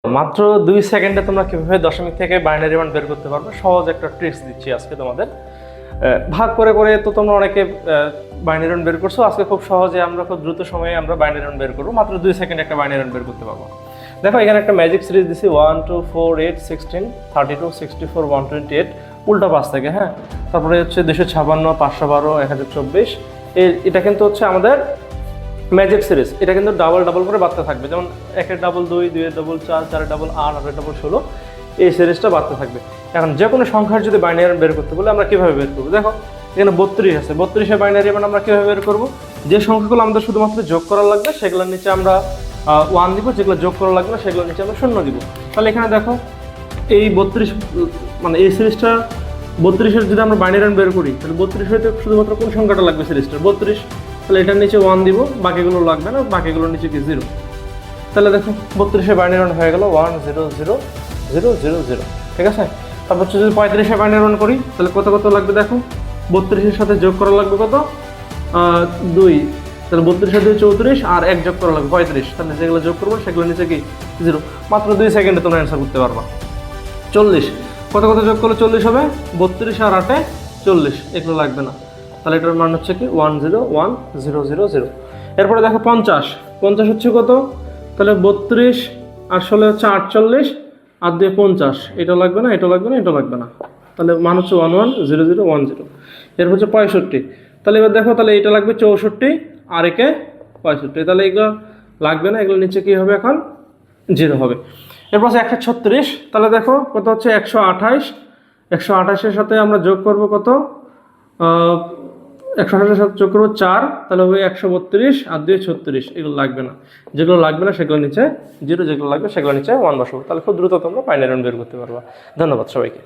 মাত্র 2 সেকেন্ডে তোমরা কিভাবে দশমিক থেকে বাইনারি মান বের করতে পারবে সহজ একটা ট্রিক্স দিচ্ছি আজকে তোমাদের। ভাগ করে করে তো তোমরা অনেকে বাইনারি মান বের করছো, আজকে খুব সহজে আমরা খুব দ্রুত সময়ে আমরা বাইনারি মান বের করবো, মাত্র 2 সেকেন্ডে একটা বাইনারি মান বের করতে পারবো। দেখো এখানে একটা ম্যাজিক সিরিজ দিছি 1 2 4 8 16 32 64 128 উল্টা পাশ থেকে, হ্যাঁ। তারপরে হচ্ছে 256 512 1024। এটা কিন্তু হচ্ছে আমাদের ম্যাজিক সিরিজ, এটা কিন্তু ডাবল ডাবল করে বাড়তে থাকবে, যেমন 1 ডাবল 2 2 ডাবল 4 4 ডাবল 8 8 ডাবল 16, এই সিরিজটা বাড়তে থাকবে। এখন যে কোনো সংখ্যার যদি বাইনারি বের করতে বলে আমরা কীভাবে বের করবো, দেখো এখানে 32 আছে, 32-এর বাইনারি মানে আমরা কীভাবে বের করবো, যে সংখ্যাগুলো আমাদের শুধুমাত্র যোগ করা লাগবে সেগুলোর নিচে আমরা 1 দিব, যেগুলো যোগ করা লাগবে না সেগুলোর নিচে আমরা 0 দিব। তাহলে এখানে দেখো এই 32 মানে এই সিরিজটা 32-এর যদি আমরা বাইনারি বের করি তাহলে 32 হইতে শুধুমাত্র কোন সংখ্যাটা লাগবে সিরিজটা 32, তাহলে এটার নিচে 1 দিব, বাকিগুলো লাগবে না, বাকিগুলোর নিচে কি 0। তাহলে দেখো 32-এর বাইনারি হয়ে গেল 1 0 0 0 0 0, ঠিক আছে। তারপর যদি 35-এর বাইনারি করি তাহলে কত কত লাগবে, দেখো 32-এর সাথে যোগ করা লাগবে কত 2, তাহলে 32-এর সাথে 34 আর 1 যোগ করা লাগবে 35, তাহলে যেগুলো যোগ করবো সেগুলো নিচে কি 0। মাত্র 2 সেকেন্ডে তোমরা অ্যান্সার করতে পারবা। 40 কত কত যোগ করলে 40 হবে, 32 আর 8-এ 40, এগুলো লাগবে না, তাহলে এটার মান হচ্ছে কি 1 0 1 0 0 0। এরপরে দেখো 50 হচ্ছে কত, তাহলে 32 আর 16 হচ্ছে 48 আর 2 50, এটা লাগবে না, এটা লাগবে না, এটা লাগবে না, তাহলে মান হচ্ছে 1 1 0 0 1 0। এরপর হচ্ছে 65, তাহলে এবার দেখো তাহলে এটা লাগবে 64 আর একে 65, তাহলে এগুলো লাগবে না, এগুলো নিচে কি হবে এখন 0 হবে। এরপর হচ্ছে 136, তাহলে দেখো কত হচ্ছে 128, 128-এর সাথে আমরা যোগ করব কত 128-এর সাথে যোগ করবো 4, তাহলে হবে 132 আর 2 36, এগুলো লাগবে না, যেগুলো লাগবে না সেগুলো নিচে 0, যেগুলো লাগবে সেগুলো নিচে 1 বসাবো, তাহলে খুব দ্রুত তোমরা বাইনারি বের করতে পারবা। ধন্যবাদ সবাইকে।